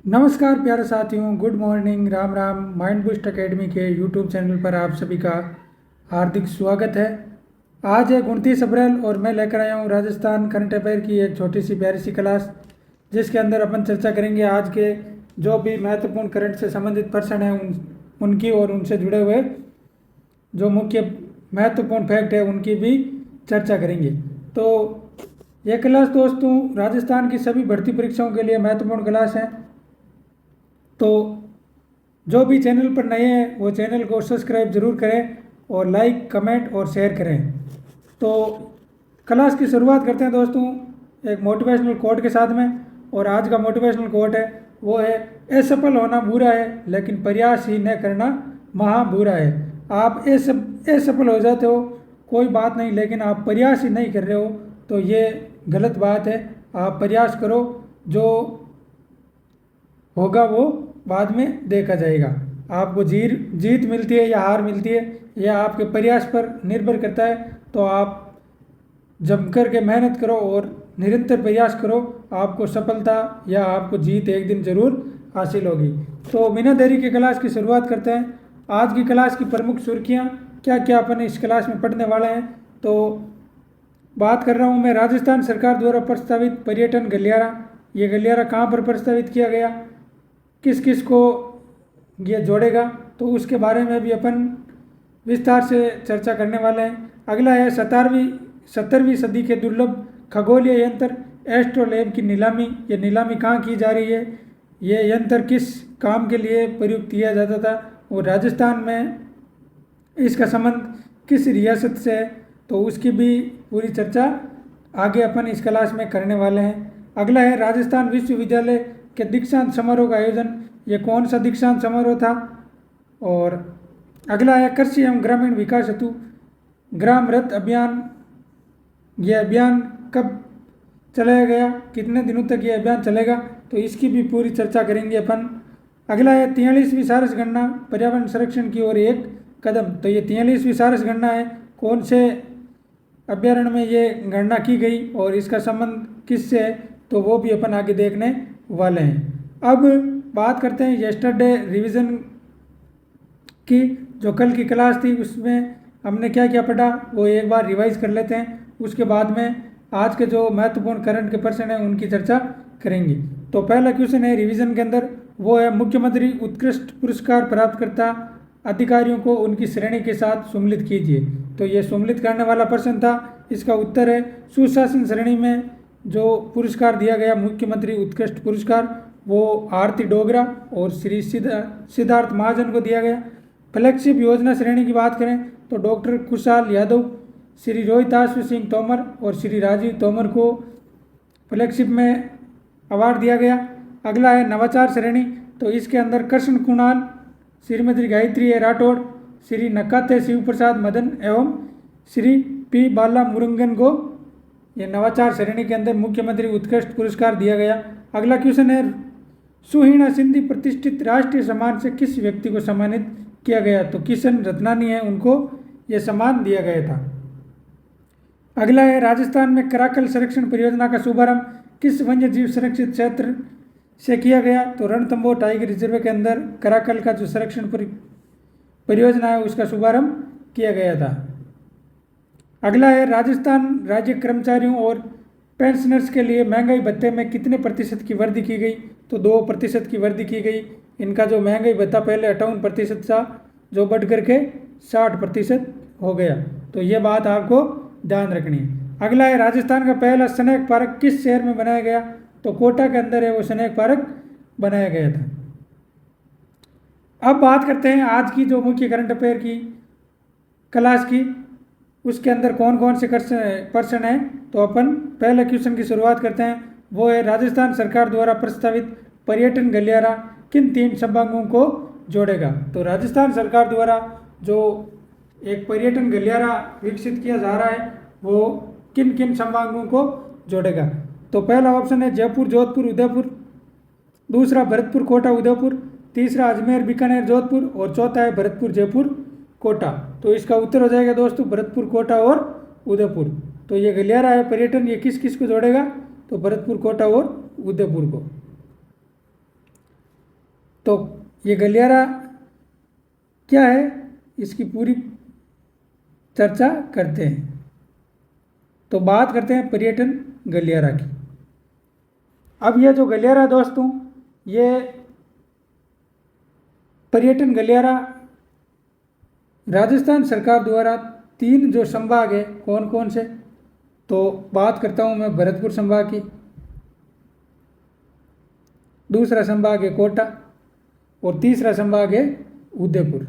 नमस्कार प्यारे साथियों, good morning, Ram Ram. Mind boost academy के यूट्यूब चैनल पर आप सभी का हार्दिक स्वागत है। आज है 29 अप्रैल और मैं लेकर आया हूँ राजस्थान करंट अफेयर की एक छोटी सी प्यारी सी क्लास, जिसके अंदर अपन चर्चा करेंगे आज के जो भी महत्वपूर्ण करंट से संबंधित पर्सन हैं उनकी और उनसे जुड़े हुए जो मुख्य महत्वपूर्ण फैक्ट है उनकी भी चर्चा करेंगे। तो यह क्लास दोस्तों राजस्थान की सभी भर्ती परीक्षाओं के लिए महत्वपूर्ण क्लास है। तो जो भी चैनल पर नए हैं वो चैनल को सब्सक्राइब जरूर करें और लाइक कमेंट और शेयर करें। तो क्लास की शुरुआत करते हैं दोस्तों एक मोटिवेशनल कोट के साथ में। और आज का मोटिवेशनल कोट है वो है, असफल होना बुरा है लेकिन प्रयास ही न करना महा बुरा है। आप असफल हो जाते हो कोई बात नहीं, लेकिन आप प्रयास ही नहीं कर रहे हो तो ये गलत बात है। आप प्रयास करो, जो होगा वो बाद में देखा जाएगा। आपको जीत मिलती है या हार मिलती है यह आपके प्रयास पर निर्भर करता है। तो आप जमकर के मेहनत करो और निरंतर प्रयास करो, आपको सफलता या आपको जीत एक दिन जरूर हासिल होगी। तो बिना देरी के क्लास की शुरुआत करते हैं। आज की क्लास की प्रमुख सुर्खियाँ क्या क्या अपन इस क्लास में पढ़ने वाले हैं। तो बात कर रहा हूँ मैं राजस्थान सरकार द्वारा प्रस्तावित पर्यटन गलियारा। ये गलियारा कहाँ पर प्रस्तावित किया गया, किस किस को ये जोड़ेगा, तो उसके बारे में भी अपन विस्तार से चर्चा करने वाले हैं। अगला है 17वीं सदी के दुर्लभ खगोलीय यंत्र एस्ट्रोलैब की नीलामी। ये नीलामी कहाँ की जा रही है, ये यंत्र किस काम के लिए प्रयुक्त किया जाता था और राजस्थान में इसका संबंध किस रियासत से है, तो उसकी भी पूरी चर्चा आगे अपन इस क्लास में करने वाले हैं। अगला है राजस्थान विश्वविद्यालय के दीक्षांत समारोह का आयोजन। ये कौन सा दीक्षांत समारोह था। और अगला है कृषि एवं ग्रामीण विकास हेतु ग्राम रथ अभियान। ये अभियान कब चलाया गया, कितने दिनों तक ये अभियान चलेगा, तो इसकी भी पूरी चर्चा करेंगे अपन। अगला है 43वीं सारस गणना पर्यावरण संरक्षण की ओर एक कदम। तो ये 43वीं सारस गणना है, कौन से अभ्यारण्य में ये गणना की गई और इसका संबंध किससे है, तो वो भी अपन आगे देखने वाले हैं। अब बात करते हैं यस्टरडे रिवीजन की। जो कल की क्लास थी उसमें हमने क्या क्या पढ़ा वो एक बार रिवाइज कर लेते हैं, उसके बाद में आज के जो महत्वपूर्ण करंट के पर्सन हैं उनकी चर्चा करेंगे। तो पहला क्वेश्चन है रिवीजन के अंदर, वो है मुख्यमंत्री उत्कृष्ट पुरस्कार प्राप्तकर्ता अधिकारियों को उनकी श्रेणी के साथ सम्मिलित कीजिए। तो ये सम्मिलित करने वाला पर्सन था। इसका उत्तर है सुशासन श्रेणी में जो पुरस्कार दिया गया मुख्यमंत्री उत्कृष्ट पुरस्कार वो आरती डोगरा और श्री सिद्धार्थ महाजन को दिया गया। फ्लैगशिप योजना श्रेणी की बात करें तो डॉक्टर कुशाल यादव, श्री रोहिताश्व सिंह तोमर और श्री राजीव तोमर को फ्लैगशिप में अवार्ड दिया गया। अगला है नवाचार श्रेणी। तो इसके अंदर कृष्ण कुणाल, श्रीमती गायत्री राठौड़, श्री नकाते शिव प्रसाद मदन एवं श्री पी बाला मुरुगन को ये नवाचार श्रेणी के अंदर मुख्यमंत्री उत्कृष्ट पुरस्कार दिया गया। अगला क्वेश्चन है सुहीना सिंधी प्रतिष्ठित राष्ट्रीय सम्मान से किस व्यक्ति को सम्मानित किया गया। तो किशन रत्नानी है, उनको यह सम्मान दिया गया था। अगला है राजस्थान में कराकल संरक्षण परियोजना का शुभारंभ किस वन्य जीव संरक्षित क्षेत्र से किया गया। तो रणथंभौर टाइगर रिजर्व के अंदर कराकल का जो संरक्षण परियोजना है उसका शुभारंभ किया गया था। अगला है राजस्थान राज्य कर्मचारियों और पेंशनर्स के लिए महंगाई भत्ते में कितने प्रतिशत की वृद्धि की गई। तो 2% की वृद्धि की गई। इनका जो महंगाई भत्ता पहले 58% था जो बढ़ करके 60% हो गया। तो ये बात आपको ध्यान रखनी है। अगला है राजस्थान का पहला स्नैक पार्क किस शहर में बनाया गया। तो कोटा के अंदर है वो स्नैक पार्क बनाया गया था। अब बात करते हैं आज की जो मुख्य करंट अफेयर की क्लास की, उसके अंदर कौन कौन से पर्सन हैं। तो अपन पहले क्वेश्चन की शुरुआत करते हैं, वो है राजस्थान सरकार द्वारा प्रस्तावित पर्यटन गलियारा किन 3 संभागों को जोड़ेगा। तो राजस्थान सरकार द्वारा जो एक पर्यटन गलियारा विकसित किया जा रहा है वो किन किन संभागों को जोड़ेगा। तो पहला ऑप्शन है जयपुर जोधपुर उदयपुर, दूसरा भरतपुर कोटा उदयपुर, तीसरा अजमेर बीकानेर जोधपुर और चौथा है भरतपुर जयपुर कोटा। तो इसका उत्तर हो जाएगा दोस्तों भरतपुर कोटा और उदयपुर। तो ये गलियारा है पर्यटन, ये किस किस को जोड़ेगा। तो भरतपुर कोटा और उदयपुर को। तो ये गलियारा क्या है, इसकी पूरी चर्चा करते हैं। तो बात करते हैं पर्यटन गलियारा की। अब ये जो गलियारा दोस्तों, ये पर्यटन गलियारा राजस्थान सरकार द्वारा 3 जो संभाग है, कौन कौन से, तो बात करता हूँ मैं भरतपुर संभाग की, दूसरा संभाग है कोटा और तीसरा संभाग है उदयपुर।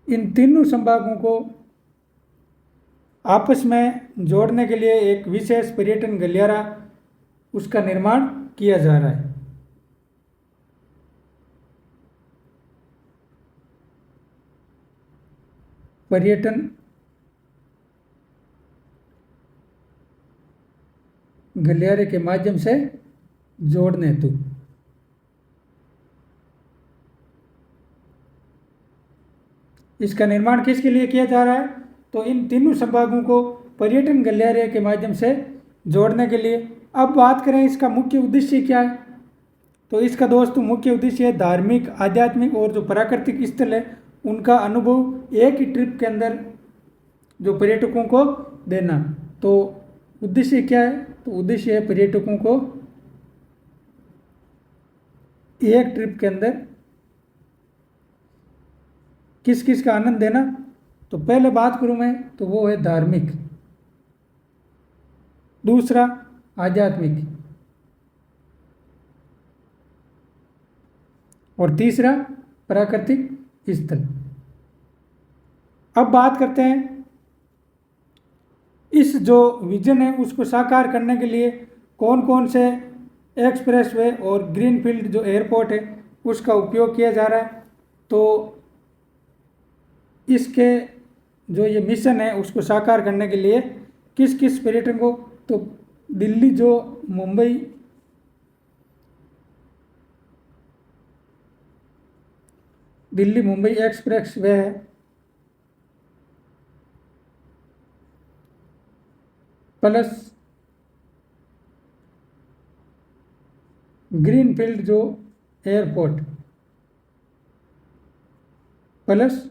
इन तीनों संभागों को आपस में जोड़ने के लिए एक विशेष पर्यटन गलियारा उसका निर्माण किया जा रहा है। पर्यटन गलियारे के माध्यम से जोड़ने हेतु इसका निर्माण किसके लिए किया जा रहा है, तो इन तीनों संभागों को पर्यटन गलियारे के माध्यम से जोड़ने के लिए। अब बात करें इसका मुख्य उद्देश्य क्या है, तो इसका दोस्तों मुख्य उद्देश्य है धार्मिक, आध्यात्मिक और जो प्राकृतिक स्थल है उनका अनुभव एक ही ट्रिप के अंदर जो पर्यटकों को देना। तो उद्देश्य क्या है, तो उद्देश्य है पर्यटकों को एक ट्रिप के अंदर किस किस का आनंद देना। तो पहले बात करूं मैं तो वो है धार्मिक, दूसरा आध्यात्मिक और तीसरा प्राकृतिक स्थल। अब बात करते हैं इस जो विजन है उसको साकार करने के लिए कौन कौन से एक्सप्रेसवे और ग्रीनफील्ड जो एयरपोर्ट है उसका उपयोग किया जा रहा है। तो इसके जो ये मिशन है उसको साकार करने के लिए किस किस पर्यटन को, तो दिल्ली जो मुंबई एक्सप्रेस वे है, प्लस ग्रीनफील्ड जो एयरपोर्ट, प्लस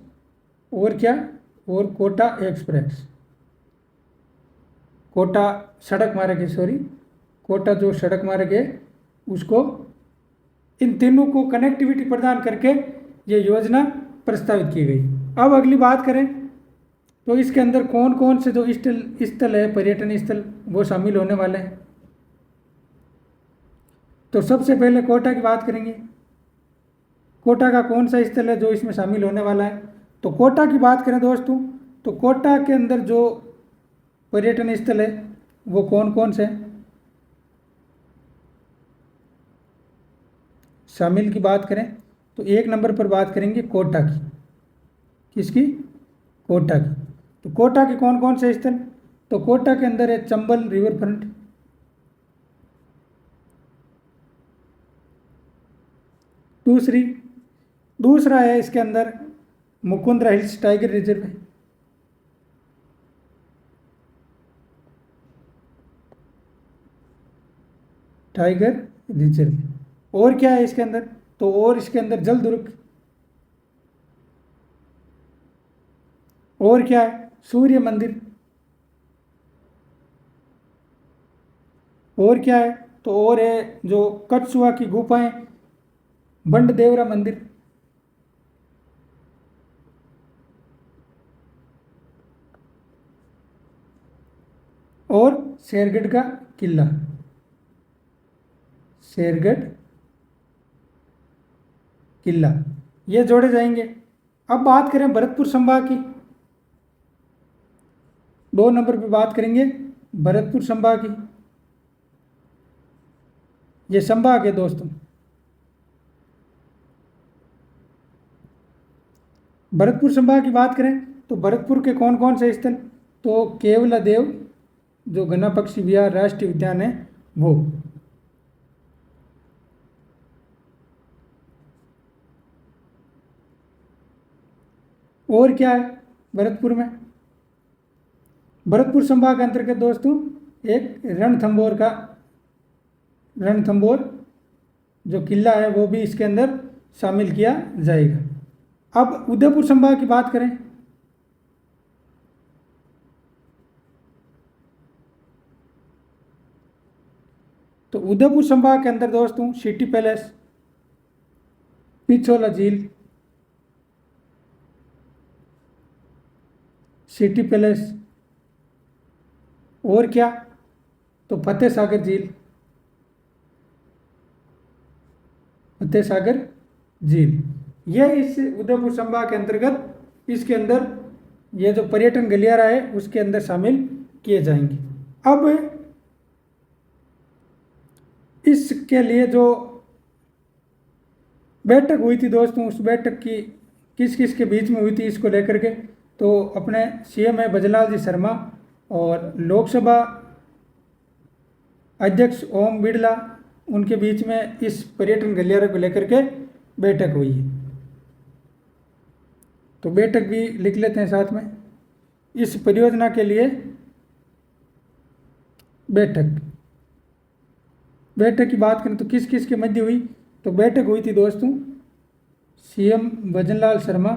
और क्या, और कोटा एक्सप्रेस, कोटा सड़क मार्ग है, सॉरी कोटा जो सड़क मार्ग है उसको, इन तीनों को कनेक्टिविटी प्रदान करके ये योजना प्रस्तावित की गई। अब अगली बात करें तो इसके अंदर कौन कौन से जो स्थल है, पर्यटन स्थल वो शामिल होने वाले हैं। तो सबसे पहले कोटा की बात करेंगे। कोटा का कौन सा स्थल है जो इसमें शामिल होने वाला है, तो कोटा की बात करें दोस्तों तो कोटा के अंदर जो पर्यटन स्थल है वो कौन कौन से शामिल की बात करें तो 1 नंबर पर बात करेंगे कोटा की। किसकी, कोटा की। तो कोटा के कौन कौन से स्थल, तो कोटा के अंदर है चंबल रिवर फ्रंट, दूसरा है इसके अंदर मुकुंदरा हिल्स टाइगर रिजर्व है, टाइगर रिजर्व। और क्या है इसके अंदर, तो और इसके अंदर जल दुर्ग, और क्या है सूर्य मंदिर, और क्या है, तो और है जो कछुआ की गुफाएं, बंड देवरा मंदिर, और शेरगढ़ का किला, शेरगढ़ किला, ये जोड़े जाएंगे। अब बात करें भरतपुर संभाग की, 2 नंबर पे बात करेंगे भरतपुर संभाग की। ये संभाग है दोस्तों। भरतपुर संभाग की बात करें तो भरतपुर के कौन कौन से स्थल, तो केवला देव जो घना पक्षी विहार राष्ट्रीय उद्यान है वो, और क्या है भरतपुर में, भरतपुर संभाग के अंतर्गत दोस्तों एक रणथंभौर का रणथंभौर जो किला है वो भी इसके अंदर शामिल किया जाएगा। अब उदयपुर संभाग की बात करें तो उदयपुर संभाग के अंदर दोस्तों सिटी पैलेस, पिछोला झील, सिटी पैलेस और क्या तो फतेह सागर झील, फतेह सागर झील, यह इस उदयपुर संभाग के अंतर्गत इसके अंदर ये जो पर्यटन गलियारा है उसके अंदर शामिल किए जाएंगे। अब इसके लिए जो बैठक हुई थी दोस्तों, उस बैठक की किस किस के बीच में हुई थी इसको लेकर के, तो अपने सीएम है भजनलाल जी शर्मा और लोकसभा अध्यक्ष ओम बिड़ला, उनके बीच में इस पर्यटन गलियारे को लेकर के बैठक हुई है। तो बैठक भी लिख लेते हैं साथ में। इस परियोजना के लिए बैठक की बात करें तो किस किस के मध्य हुई, तो बैठक हुई थी दोस्तों सीएम भजनलाल शर्मा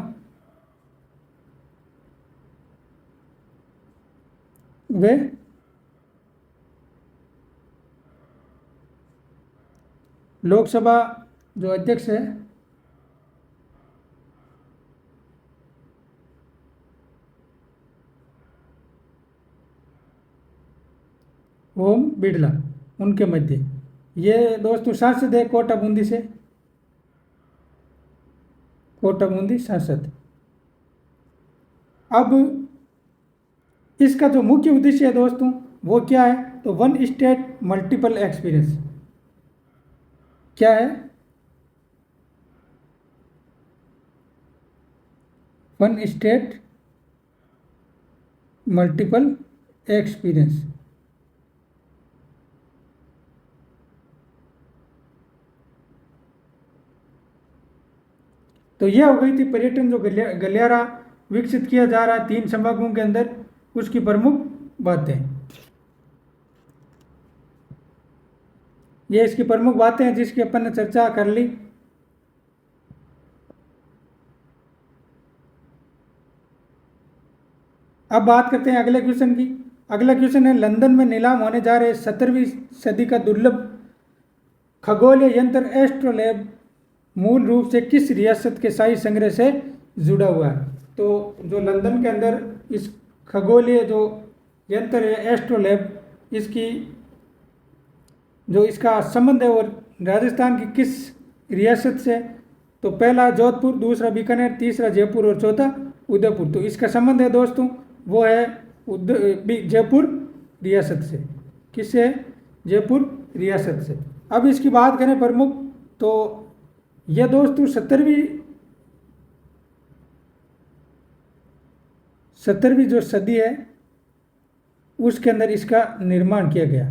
वे लोकसभा जो अध्यक्ष है ओम बिड़ला, उनके मध्य। ये दोस्तों सांसद है कोटा बूंदी से, कोटा बूंदी सांसद। अब इसका जो मुख्य उद्देश्य है दोस्तों वो क्या है, तो वन स्टेट मल्टीपल एक्सपीरियंस। क्या है वन स्टेट मल्टीपल एक्सपीरियंस। तो यह हो गई थी पर्यटन जो गलियारा विकसित किया जा रहा है 3 संभागों के अंदर, उसकी प्रमुख बातें। ये इसकी प्रमुख बातें हैं जिसकी अपन ने चर्चा कर ली। अब बात करते हैं अगले क्वेश्चन की। अगला क्वेश्चन है लंदन में नीलाम होने जा रहे 17वीं सदी का दुर्लभ खगोलीय यंत्र एस्ट्रोलैब मूल रूप से किस रियासत के शाही संग्रह से जुड़ा हुआ है। तो जो लंदन के अंदर इस खगोलीय जो यंत्र है एस्ट्रोलैब, इसकी जो इसका संबंध है वो राजस्थान की किस रियासत से, तो पहला जोधपुर, दूसरा बीकानेर, तीसरा जयपुर और चौथा उदयपुर। तो इसका संबंध है दोस्तों वो है जयपुर रियासत से। किससे? जयपुर रियासत से। अब इसकी बात करें प्रमुख, तो यह दोस्तों 17वीं जो सदी है उसके अंदर इसका निर्माण किया गया।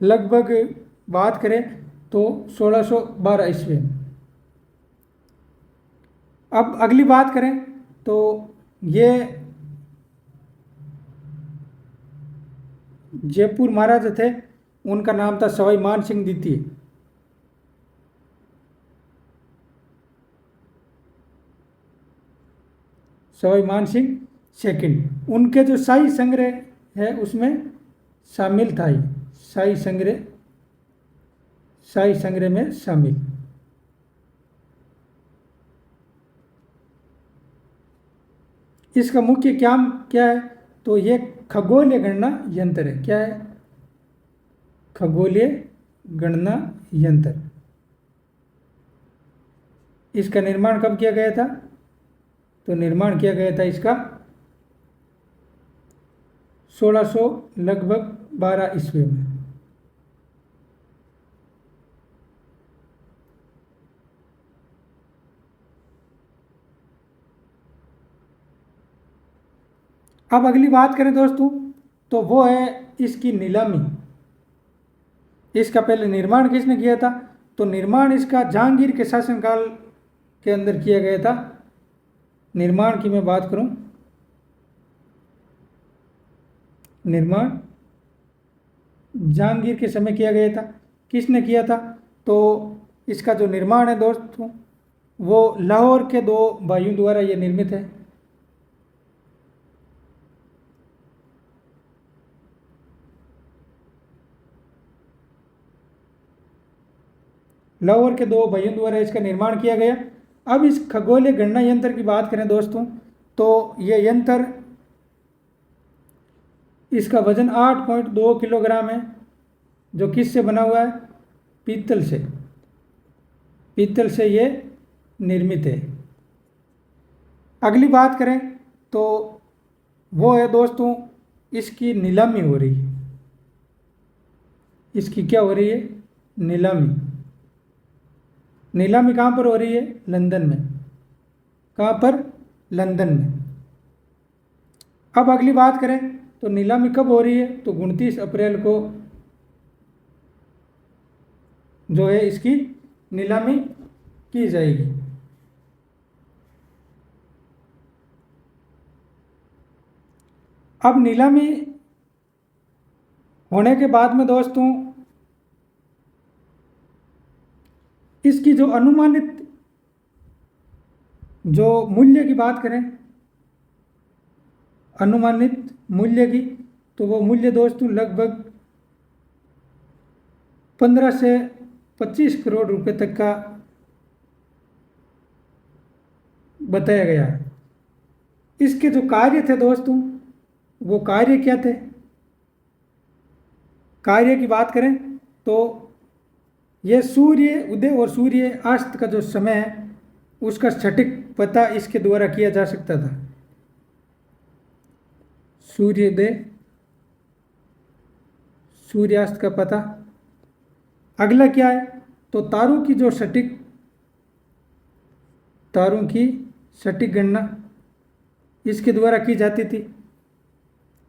लगभग बात करें तो 1612 ईस्वी में। अब अगली बात करें तो ये जयपुर महाराजा थे, उनका नाम था सवाई मान सिंह द्वितीय। सवाई मान सिंह सेकंड, उनके जो शाही संग्रह है उसमें शामिल था। शाही संग्रह में शामिल। इसका मुख्य काम क्या है, तो ये खगोलीय गणना यंत्र है। क्या है? खगोलीय गणना यंत्र। इसका निर्माण कब किया गया था, तो निर्माण किया गया था इसका 1600 लगभग 12 ईस्वी में। अब अगली बात करें दोस्तों तो वो है इसकी नीलामी। इसका पहले निर्माण किसने किया था, तो निर्माण इसका जहांगीर के शासनकाल के अंदर किया गया था। निर्माण की मैं बात करूं, निर्माण जहांगीर के समय किया गया था। किसने किया था? तो इसका जो निर्माण है दोस्तों वो लाहौर के दो भाइयों द्वारा ये निर्मित है। लाहौर के दो भाइयों द्वारा इसका निर्माण किया गया। अब इस खगोलीय गणना यंत्र की बात करें दोस्तों तो ये यंत्र, इसका वजन 8.2 किलोग्राम है, जो किससे बना हुआ है? पीतल से। पीतल से ये निर्मित है। अगली बात करें तो वो है दोस्तों, इसकी नीलामी हो रही है। इसकी क्या हो रही है? नीलामी। नीलामी कहाँ पर हो रही है? लंदन में। कहाँ पर? लंदन में। अब अगली बात करें तो नीलामी कब हो रही है? तो 29 अप्रैल को जो है इसकी नीलामी की जाएगी। अब नीलामी होने के बाद में दोस्तों इसकी जो अनुमानित जो मूल्य की बात करें, अनुमानित मूल्य की, तो वो मूल्य दोस्तों लगभग 15 से 25 करोड़ रुपए तक का बताया गया है। इसके जो कार्य थे दोस्तों वो कार्य क्या थे? कार्य की बात करें तो यह सूर्य उदय और सूर्य अस्त का जो समय है उसका सटीक पता इसके द्वारा किया जा सकता था। सूर्योदय सूर्यास्त का पता। अगला क्या है? तो तारों की सटीक गणना इसके द्वारा की जाती थी।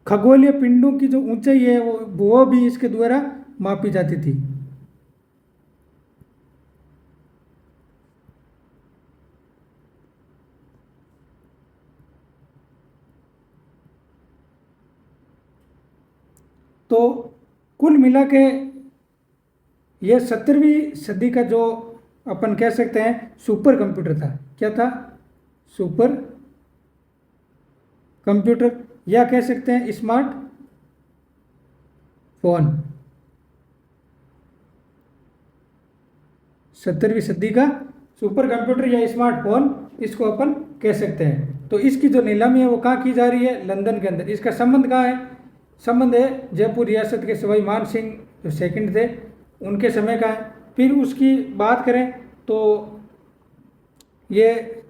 खगोलीय पिंडों की जो ऊंचाई है वो भी इसके द्वारा मापी जाती थी। तो कुल मिला के यह 17वीं सदी का जो अपन कह सकते हैं सुपर कंप्यूटर था। क्या था? सुपर कंप्यूटर, या कह सकते हैं स्मार्ट फोन। 17वीं सदी का सुपर कंप्यूटर या स्मार्टफोन इसको अपन कह सकते हैं। तो इसकी जो नीलामी है वो कहाँ की जा रही है? लंदन के अंदर। इसका संबंध कहाँ है? संबंध है जयपुर रियासत के सवाई मान सिंह जो सेकंड थे उनके समय का है। फिर उसकी बात करें तो ये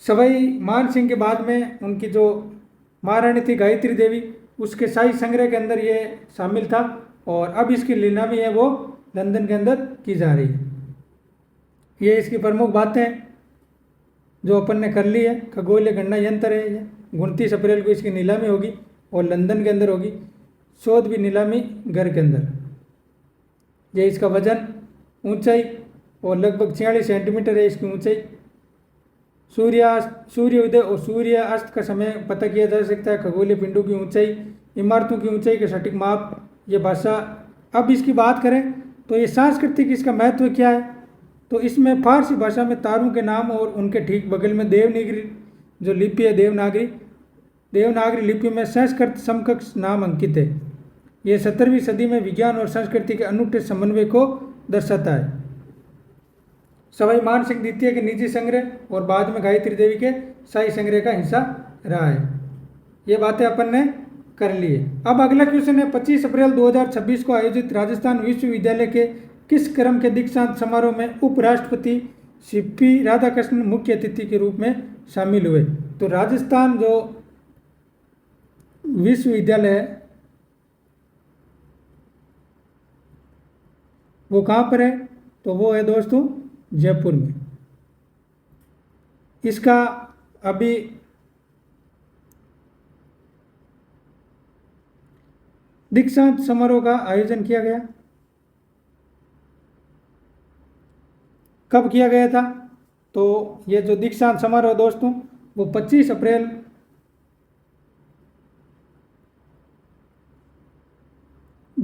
सवाई मान सिंह के बाद में उनकी जो महारानी थी गायत्री देवी, उसके शाही संग्रह के अंदर ये शामिल था। और अब इसकी नीलामी है वो लंदन के अंदर की जा रही है। ये इसकी प्रमुख बातें जो अपन ने कर ली है। खगोलीय गणना यंत्र है ये। 29 अप्रैल को इसकी नीलामी होगी और लंदन के अंदर होगी। शोध भी नीलामी घर के अंदर। ये इसका वजन, ऊंचाई और लगभग 46 सेंटीमीटर है इसकी ऊंचाई। सूर्योदय और सूर्य अस्त का समय पता किया जा सकता है। खगोलीय पिंडों की ऊंचाई, इमारतों की ऊंचाई के सटीक माप, ये भाषा। अब इसकी बात करें तो ये सांस्कृतिक इसका महत्व क्या है? तो इसमें फारसी भाषा में तारों के नाम और उनके ठीक बगल में देवनागरी जो लिपि है, देवनागरी लिपि में संस्कृत समकक्ष नाम अंकित है। ये 17वीं सदी में विज्ञान और संस्कृति के अनूठे समन्वय को दर्शाता है। सवाई मान सिंह द्वितीय के निजी संग्रह और बाद में गायत्री देवी के शाही संग्रह का हिस्सा रहा है। ये बातें अपन ने कर ली है। अब अगला क्वेश्चन है 25 अप्रैल 2026 को आयोजित राजस्थान विश्वविद्यालय के किस क्रम के दीक्षांत समारोह में उपराष्ट्रपति सीपी राधाकृष्णन मुख्य अतिथि के रूप में शामिल हुए? तो राजस्थान जो विश्वविद्यालय है वो कहाँ पर है? तो वो है दोस्तों जयपुर में। इसका अभी दीक्षांत समारोह का आयोजन किया गया। कब किया गया था? तो ये जो दीक्षांत समारोह दोस्तों वो 25 अप्रैल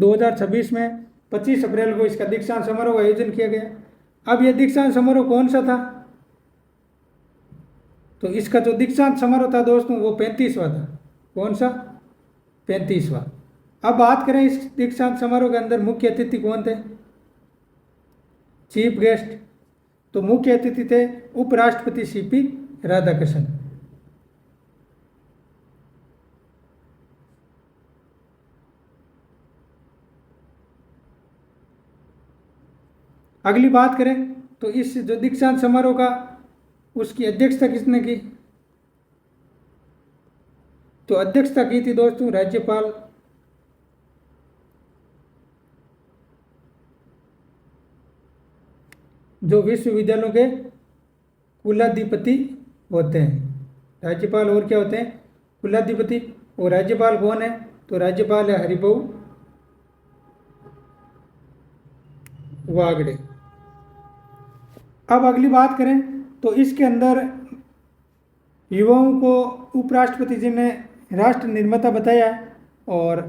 2026 में 25 अप्रैल को इसका दीक्षांत समारोह का आयोजन किया गया। अब यह दीक्षांत समारोह कौन सा था? तो इसका जो दीक्षांत समारोह था दोस्तों वो 35वां था। कौन सा? 35वां। अब बात करें इस दीक्षांत समारोह के अंदर मुख्य अतिथि कौन थे? Chief guest. तो मुख्य अतिथि थे उपराष्ट्रपति सीपी राधाकृष्णन। अगली बात करें तो इस जो दीक्षांत समारोह का उसकी अध्यक्षता किसने की? तो अध्यक्षता की थी दोस्तों राज्यपाल जो विश्वविद्यालयों के कुलाधिपति होते हैं। राज्यपाल और क्या होते हैं? कुलाधिपति। और राज्यपाल कौन है? तो राज्यपाल है हरिभाऊ वागड़े। अब अगली बात करें तो इसके अंदर युवाओं को उपराष्ट्रपति जी ने राष्ट्र निर्माता बताया और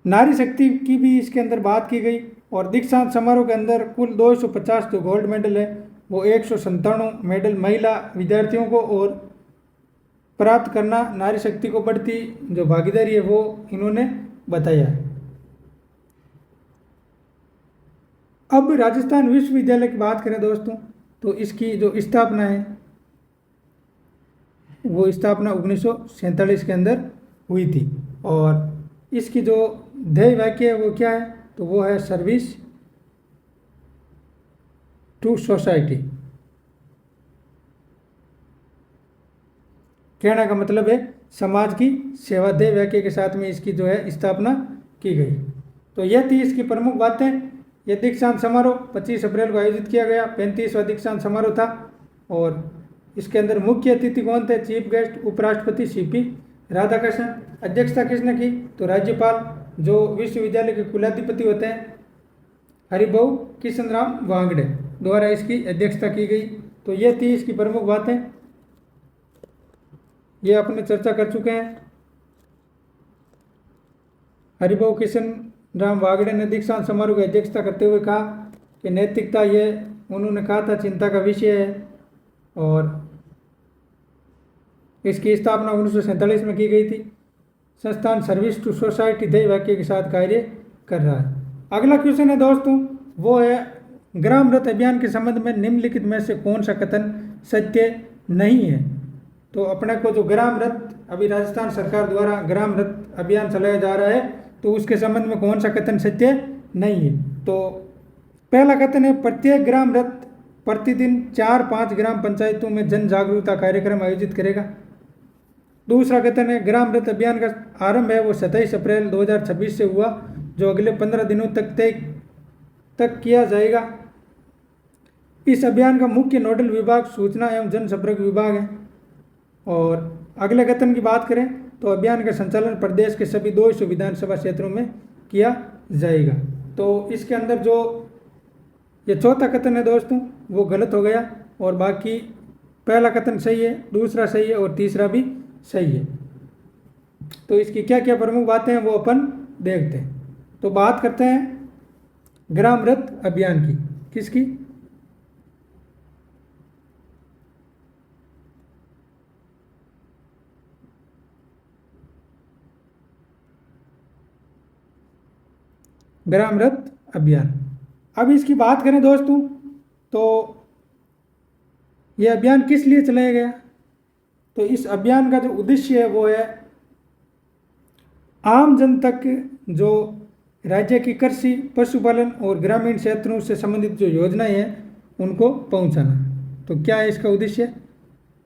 नारी शक्ति की भी इसके अंदर बात की गई। और दीक्षांत समारोह के अंदर कुल 250 जो गोल्ड मेडल है वो 197 मेडल महिला विद्यार्थियों को और प्राप्त करना नारी शक्ति को बढ़ती जो भागीदारी है वो इन्होंने बताया। अब राजस्थान विश्वविद्यालय की बात करें दोस्तों तो इसकी जो स्थापना है वो स्थापना 1947 के अंदर हुई थी। और इसकी जो ध्येय वाक्य है वो क्या है? तो वो है सर्विस टू सोसाइटी। कहने का मतलब है समाज की सेवा। ध्येय वाक्य के साथ में इसकी जो है स्थापना की गई। तो यह थी इसकी प्रमुख बातें। यह दीक्षांत समारोह 25 अप्रैल को आयोजित किया गया। 35वां दीक्षांत समारोह था और इसके अंदर मुख्य अतिथि कौन थे? चीफ गेस्ट उपराष्ट्रपति सीपी राधाकृष्णन। अध्यक्षता किसने की? तो राज्यपाल जो विश्वविद्यालय के कुलाधिपति होते हैं हरिभाऊ किशनराम वांगड़े द्वारा इसकी अध्यक्षता की गई। तो ये थी इसकी प्रमुख बातें। ये अपने चर्चा कर चुके हैं। हरिभाऊ किशनराम वांगड़े ने दीक्षांत समारोह की अध्यक्षता करते हुए कहा कि नैतिकता ये उन्होंने कहा था चिंता का विषय है और इसकी स्थापना 1947 में की गई थी। संस्थान सर्विस टू सोसाइटी ध्येय वाक्य के साथ कार्य कर रहा है। अगला क्वेश्चन है दोस्तों वो है ग्राम रथ अभियान के संबंध में निम्नलिखित में से कौन सा कथन सत्य नहीं है? तो अपने को जो ग्राम रथ अभी राजस्थान सरकार द्वारा ग्राम रथ अभियान चलाया जा रहा है तो उसके संबंध में कौन सा कथन सत्य नहीं है? तो पहला कथन है प्रत्येक ग्राम रथ प्रतिदिन 4-5 ग्राम पंचायतों में जन जागरूकता कार्यक्रम आयोजित करेगा। दूसरा कथन है ग्राम रथ अभियान का आरंभ है वो 27 अप्रैल 2026 से हुआ जो अगले 15 दिनों तक किया जाएगा। इस अभियान का मुख्य नोडल विभाग सूचना एवं जनसंपर्क विभाग है। और अगले कथन की बात करें तो अभियान का संचालन प्रदेश के सभी 200 विधानसभा क्षेत्रों में किया जाएगा। तो इसके अंदर जो ये चौथा कथन है दोस्तों वो गलत हो गया और बाकी पहला कथन सही है, दूसरा सही है और तीसरा भी सही है। तो इसकी क्या क्या प्रमुख बातें हैं वो अपन देखते हैं। तो बात करते हैं ग्राम रथ अभियान की। किसकी? ग्राम रथ अभियान। अब इसकी बात करें दोस्तों तो यह अभियान किस लिए चलाया गया? तो इस अभियान का जो उद्देश्य है वो है आम जन तक जो राज्य की कृषि पशुपालन और ग्रामीण क्षेत्रों से संबंधित जो योजनाएं हैं उनको पहुंचाना। तो क्या है इसका उद्देश्य?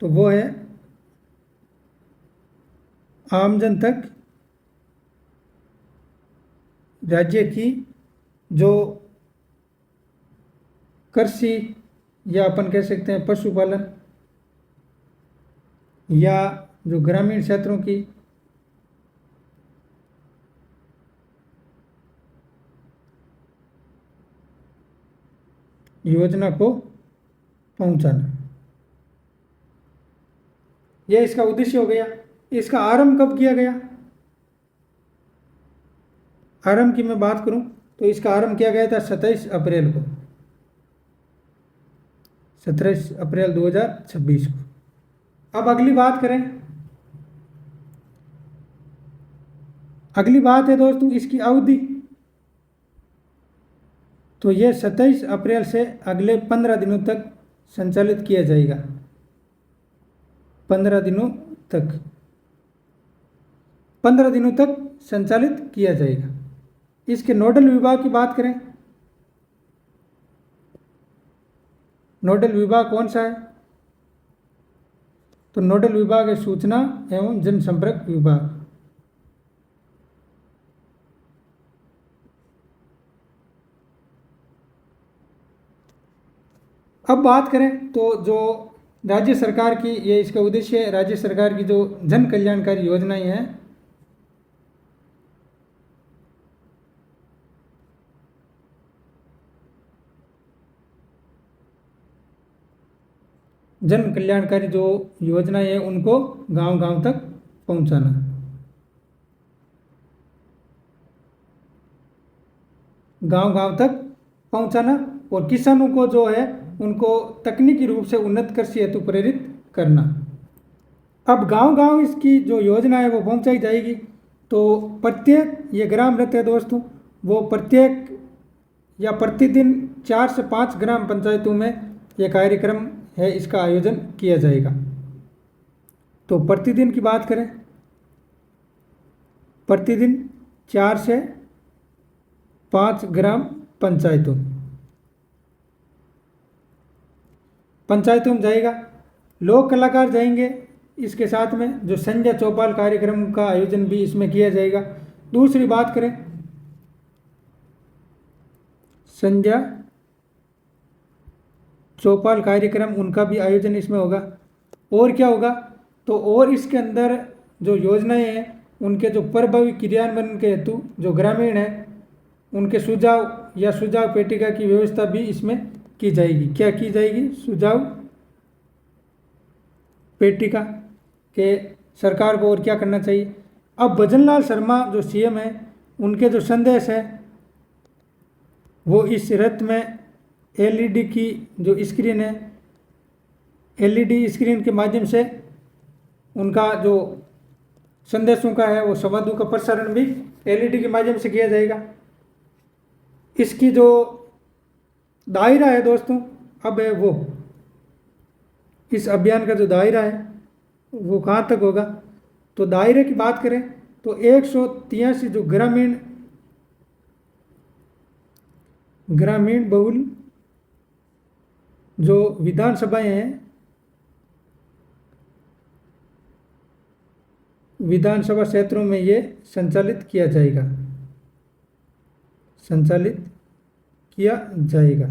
तो वो है आम जन तक राज्य की जो कृषि या अपन कह सकते हैं पशुपालन या जो ग्रामीण क्षेत्रों की योजना को पहुंचाना, यह इसका उद्देश्य हो गया। इसका आरंभ कब किया गया? आरंभ की मैं बात करूं तो इसका आरंभ किया गया था 27 अप्रैल को, 27 अप्रैल 2026 को। अब अगली बात करें, अगली बात है दोस्तों इसकी अवधि। तो ये 27 अप्रैल से अगले 15 दिनों तक संचालित किया जाएगा, 15 दिनों तक, 15 दिनों तक संचालित किया जाएगा। इसके नोडल विभाग की बात करें, नोडल विभाग कौन सा है? तो नोडल विभाग है सूचना एवं जनसंपर्क विभाग। अब बात करें तो जो राज्य सरकार की, ये इसका उद्देश्य है, राज्य सरकार की जो जन कल्याणकारी योजनाएं हैं, जन कल्याणकारी जो योजनाएं हैं उनको गांव गांव तक पहुंचाना। गांव गांव तक पहुंचाना और किसानों को जो है उनको तकनीकी रूप से उन्नत कृषि हेतु प्रेरित करना। अब गांव गांव इसकी जो योजना है वो पहुंचाई जाएगी। तो प्रत्येक, ये ग्राम रथ है दोस्तों, वो प्रत्येक या प्रतिदिन 4 से 5 ग्राम पंचायतों में यह कार्यक्रम है, इसका आयोजन किया जाएगा। तो प्रतिदिन की बात करें, प्रतिदिन 4 से 5 ग्राम पंचायतों में जाएगा। लोक कलाकार जाएंगे इसके साथ में, जो संध्या चौपाल कार्यक्रम का आयोजन भी इसमें किया जाएगा। दूसरी बात करें, संध्या चौपाल कार्यक्रम, उनका भी आयोजन इसमें होगा। और क्या होगा? तो और इसके अंदर जो योजनाएं हैं उनके जो प्रभावी क्रियान्वयन के हेतु जो ग्रामीण है उनके सुझाव या सुझाव पेटिका की व्यवस्था भी इसमें की जाएगी। क्या की जाएगी? सुझाव पेटिका के सरकार को और क्या करना चाहिए। अब भजनलाल शर्मा जो सीएम है, उनके जो संदेश है वो इस रथ में एलईडी की जो स्क्रीन है, एलईडी स्क्रीन के माध्यम से उनका जो संदेशों का है वो संवादों का प्रसारण भी एलईडी के माध्यम से किया जाएगा। इसकी जो दायरा है दोस्तों, अब है वो, इस अभियान का जो दायरा है वो कहाँ तक होगा? तो दायरे की बात करें तो 183 जो ग्रामीण बहुल जो विधानसभाएं हैं, विधानसभा क्षेत्रों में ये संचालित किया जाएगा, संचालित किया जाएगा।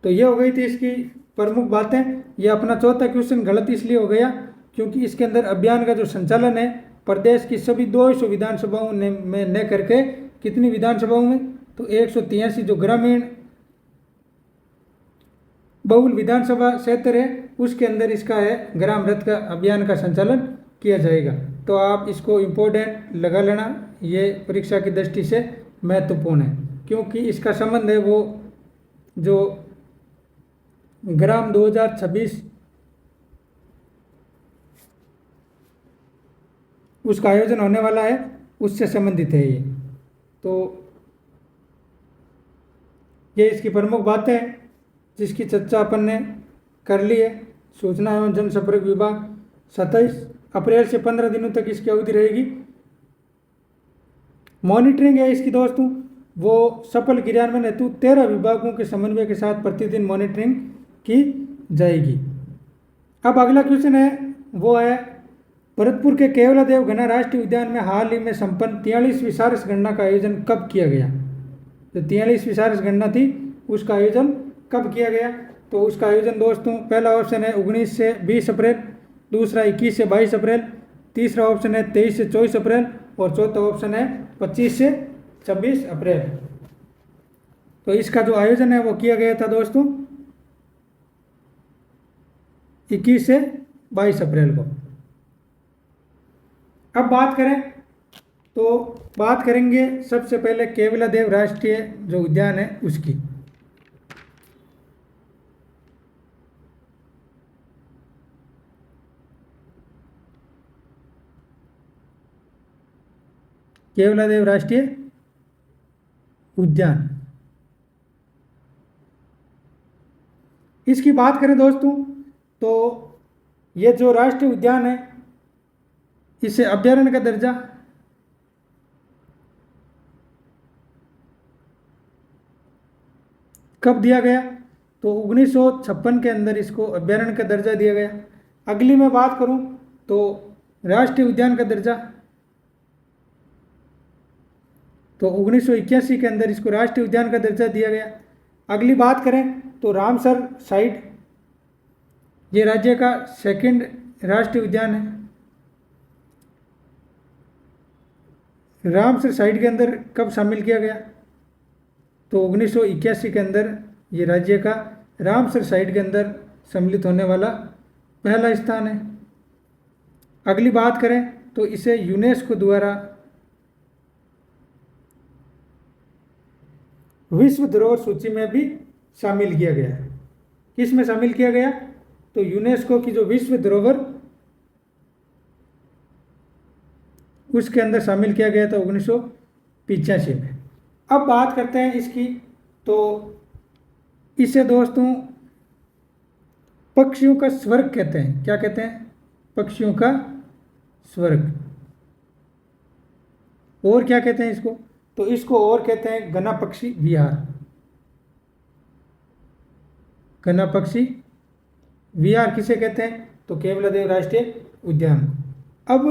तो ये हो गई थी इसकी प्रमुख बातें। ये अपना चौथा क्वेश्चन गलत इसलिए हो गया क्योंकि इसके अंदर अभियान का जो संचालन है प्रदेश की सभी 200 विधानसभाओं में न करके कितनी विधानसभाओं में? तो 183 जो ग्रामीण बहुल विधानसभा क्षेत्र है उसके अंदर इसका है ग्राम रथ का अभियान का संचालन किया जाएगा। तो आप इसको इम्पोर्टेंट लगा लेना, ये परीक्षा की दृष्टि से महत्वपूर्ण है क्योंकि इसका संबंध है वो जो ग्राम 2026 उसका आयोजन होने वाला है उससे संबंधित है ये। तो ये इसकी प्रमुख बातें हैं जिसकी चर्चा अपन ने कर ली है। सूचना एवं जनसंपर्क विभाग 27 अप्रैल से 15 दिनों तक इसकी अवधि रहेगी। मॉनिटरिंग है इसकी दोस्तों, वो सफल क्रियान्वयन हेतु 13 विभागों के समन्वय के साथ प्रतिदिन मॉनिटरिंग की जाएगी। अब अगला क्वेश्चन है वो है भरतपुर के केवलादेव घना राष्ट्रीय उद्यान में हाल ही में संपन्न 43वीं सारस गणना का आयोजन कब किया गया? जो 43वीं सारस गणना थी उसका आयोजन कब किया गया? तो उसका आयोजन दोस्तों, पहला ऑप्शन है 19 से 20 अप्रैल, दूसरा 21 से 22 अप्रैल, तीसरा ऑप्शन है 23 से 24 अप्रैल और चौथा ऑप्शन है 25 से 26 अप्रैल। तो इसका जो आयोजन है वो किया गया था दोस्तों 21 से 22 अप्रैल को। अब बात करें तो बात करेंगे सबसे पहले केवलादेव राष्ट्रीय जो उद्यान है उसकी। केवलादेव राष्ट्रीय उद्यान, इसकी बात करें दोस्तों तो ये जो राष्ट्रीय उद्यान है इसे अभयारण्य का दर्जा कब दिया गया, तो 1956 के अंदर इसको अभयारण्य का दर्जा दिया गया। अगली मैं बात करूं तो राष्ट्रीय उद्यान का दर्जा, तो 1981 के अंदर इसको राष्ट्रीय उद्यान का दर्जा दिया गया। अगली बात करें तो रामसर साइट, ये राज्य का सेकंड राष्ट्रीय उद्यान है। रामसर साइट के अंदर कब शामिल किया गया, तो 1981 के अंदर ये राज्य का रामसर साइट के अंदर सम्मिलित होने वाला पहला स्थान है। अगली बात करें तो इसे यूनेस्को द्वारा विश्व धरोहर सूची में भी शामिल किया गया है। किस में शामिल किया गया, तो यूनेस्को की जो विश्व धरोहर उसके अंदर शामिल किया गया था 1985 में। अब बात करते हैं इसकी, तो इसे दोस्तों पक्षियों का स्वर्ग कहते हैं। क्या कहते हैं, पक्षियों का स्वर्ग। और क्या कहते हैं इसको, तो इसको और कहते हैं घना पक्षी विहार। घना पक्षी विहार किसे कहते हैं, तो केवलादेव राष्ट्रीय उद्यान। अब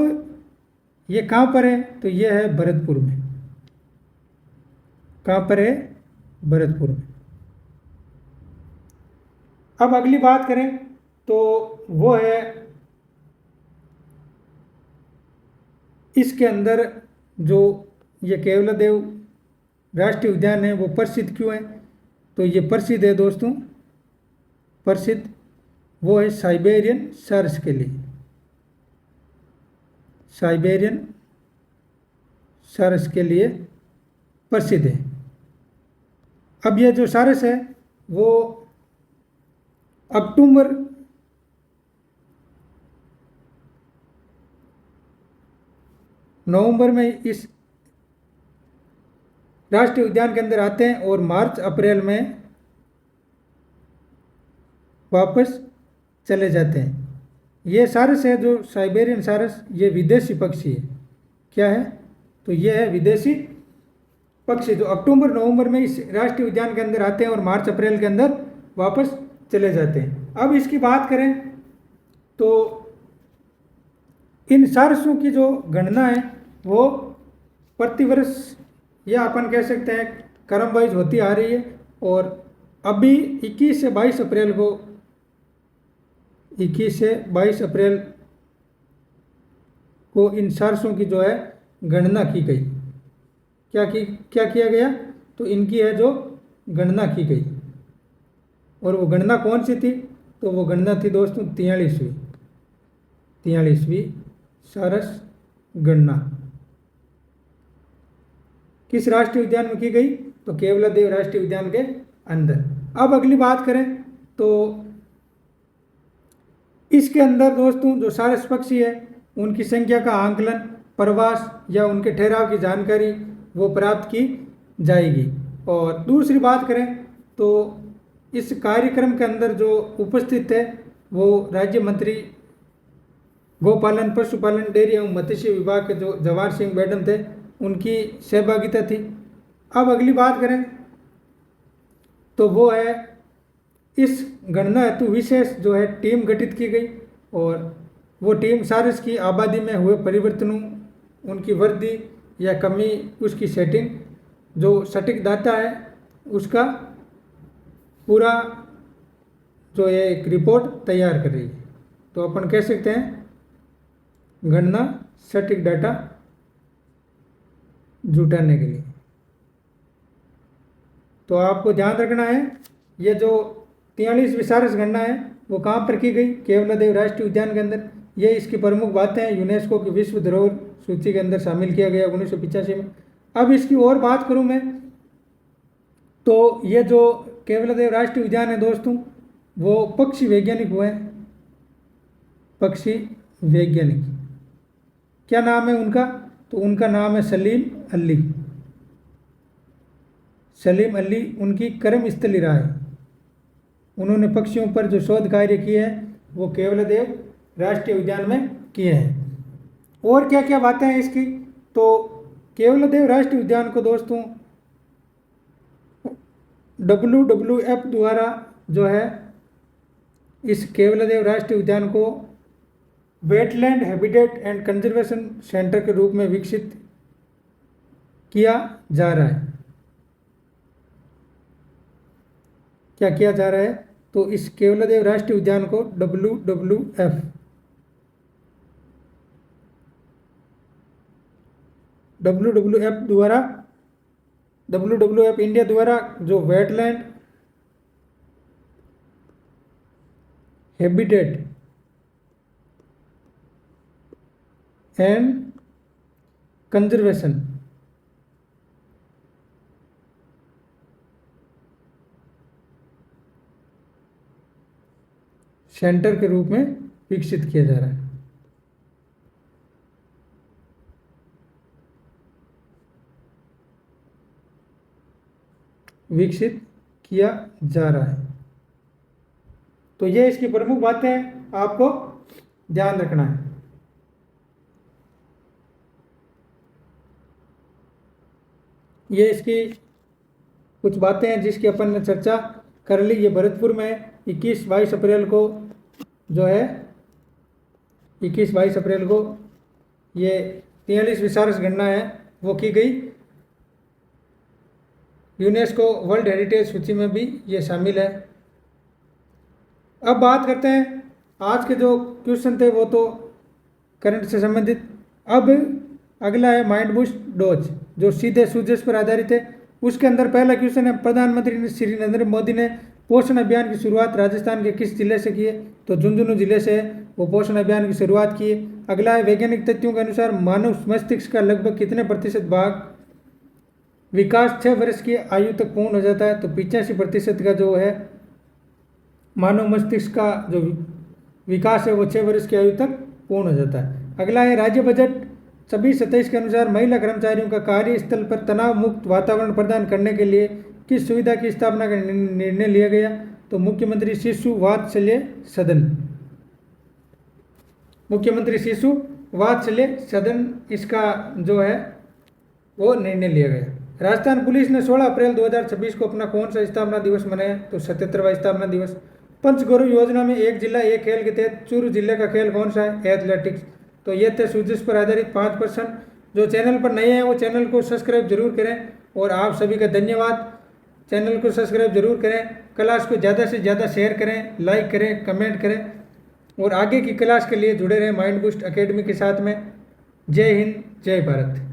ये कहाँ पर है, तो ये है भरतपुर में। कहाँ पर है, भरतपुर में। अब अगली बात करें तो वो है इसके अंदर जो ये केवलादेव राष्ट्रीय उद्यान है वो प्रसिद्ध क्यों है, तो ये प्रसिद्ध है दोस्तों, प्रसिद्ध वो है साइबेरियन सारस के लिए। साइबेरियन सारस के लिए प्रसिद्ध है। अब ये जो सारस है वो अक्टूबर नवंबर में इस राष्ट्रीय उद्यान के अंदर आते हैं और मार्च अप्रैल में वापस चले जाते हैं। ये सारस है जो साइबेरियन सारस, ये विदेशी पक्षी है। क्या है, तो ये है विदेशी पक्षी जो अक्टूबर नवंबर में इस राष्ट्रीय उद्यान के अंदर आते हैं और मार्च अप्रैल के अंदर वापस चले जाते हैं। अब इसकी बात करें तो इन सारसों की जो गणना है वो प्रतिवर्ष या अपन कह सकते हैं क्रम वाइज होती आ रही है, और अभी 21 से 22 अप्रैल को 21 से 22 अप्रैल को इन सारसों की जो है गणना की गई। क्या किया गया, तो इनकी है जो गणना की गई। और वो गणना कौन सी थी, तो वो गणना थी दोस्तों 43वीं सारस गणना। किस राष्ट्रीय उद्यान में की गई, तो केवलादेव राष्ट्रीय उद्यान के अंदर। अब अगली बात करें तो इसके अंदर दोस्तों जो सारस पक्षी है उनकी संख्या का आंकलन, प्रवास या उनके ठहराव की जानकारी वो प्राप्त की जाएगी। और दूसरी बात करें तो इस कार्यक्रम के अंदर जो उपस्थित है वो राज्य मंत्री गोपालन, पशुपालन, डेयरी एवं मत्स्य विभाग के जो जवाहर सिंह मैडम थे उनकी सहभागिता थी। अब अगली बात करें तो वो है इस गणना हेतु विशेष जो है टीम गठित की गई, और वो टीम सारस की आबादी में हुए परिवर्तनों, उनकी वृद्धि या कमी, उसकी सेटिंग, जो सटीक डाटा है उसका पूरा जो है एक रिपोर्ट तैयार कर रही है। तो अपन कह सकते हैं गणना सटीक डाटा जुटाने के लिए। तो आपको ध्यान रखना है ये जो 43वीं सारस गणना है वो कहाँ पर की गई, केवलादेव राष्ट्रीय उद्यान के अंदर। ये इसकी प्रमुख बातें हैं, यूनेस्को की विश्व धरोहर सूची के अंदर शामिल किया गया 1985 में। अब इसकी और बात करूं मैं तो ये जो केवलादेव राष्ट्रीय उद्यान है दोस्तों, वो पक्षी वैज्ञानिक हुए हैं, पक्षी वैज्ञानिक। क्या नाम है उनका? तो उनका नाम है सलीम अली। सलीम अली उनकी कर्मस्थली रहा है। उन्होंने पक्षियों पर जो शोध कार्य किए हैं वो केवलादेव राष्ट्रीय उद्यान में किए हैं। और क्या क्या बातें हैं इसकी? तो केवलादेव राष्ट्रीय उद्यान को दोस्तों WWF द्वारा जो है इस केवलादेव राष्ट्रीय उद्यान को wetland habitat and conservation centre के रूप में विकसित किया जा रहा है। क्या किया जा रहा है? तो इस केवलादेव राष्ट्रीय उद्यान को WWF द्वारा, WWF इंडिया द्वारा जो wetland habitat and conservation centre के रूप में विकसित किया जा रहा है। विकसित किया जा रहा है। तो ये इसकी प्रमुख बातें हैं, आपको ध्यान रखना है। ये इसकी कुछ बातें हैं जिसकी अपन ने चर्चा कर ली। ये भरतपुर में 21-22 अप्रैल को जो है 21-22 अप्रैल को ये 43वीं सारस गणना है वो की गई। यूनेस्को वर्ल्ड हेरिटेज सूची में भी ये शामिल है। अब बात करते हैं आज के जो क्वेश्चन थे वो तो करंट से संबंधित। अब अगला है माइंड बूस्ट डोज जो सीधे सूजस पर आधारित है। उसके अंदर पहला क्वेश्चन है प्रधानमंत्री श्री नरेंद्र मोदी ने पोषण अभियान की शुरुआत राजस्थान के किस जिले से की है? तो झुंझुनू जिले से वो पोषण अभियान की शुरुआत की है। अगला है वैज्ञानिक तथ्यों के अनुसार मानव मस्तिष्क का लगभग कितने प्रतिशत भाग विकास 6 वर्ष की आयु तक पूर्ण हो जाता है? तो 85% का जो है मानव मस्तिष्क का जो विकास है वो 6 वर्ष की आयु तक पूर्ण हो जाता है। अगला है राज्य बजट 26-27 के अनुसार महिला कर्मचारियों का कार्यस्थल पर तनाव मुक्त वातावरण प्रदान करने के लिए किस सुविधा की स्थापना का निर्णय लिया गया? तो मुख्यमंत्री शिशु वात्सल्य सदन। मुख्यमंत्री शिशु वात्सल्य सदन इसका जो है वो निर्णय लिया गया। राजस्थान पुलिस ने 16 अप्रैल 2026 को अपना कौन सा स्थापना दिवस मनाया? तो 77वां स्थापना दिवस। पंचगौरव योजना में एक जिला एक खेल के तहत चूरू जिले का खेल कौन सा है? एथलेटिक्स। तो ये थे सूजस पर आधारित 5 प्रश्न। जो चैनल पर नए हैं वो चैनल को सब्सक्राइब जरूर करें और आप सभी का धन्यवाद। चैनल को सब्सक्राइब जरूर करें, क्लास को ज़्यादा से ज़्यादा शेयर करें, लाइक करें, कमेंट करें और आगे की क्लास के लिए जुड़े रहें माइंड बूस्ट एकेडमी के साथ में। जय हिंद, जय भारत।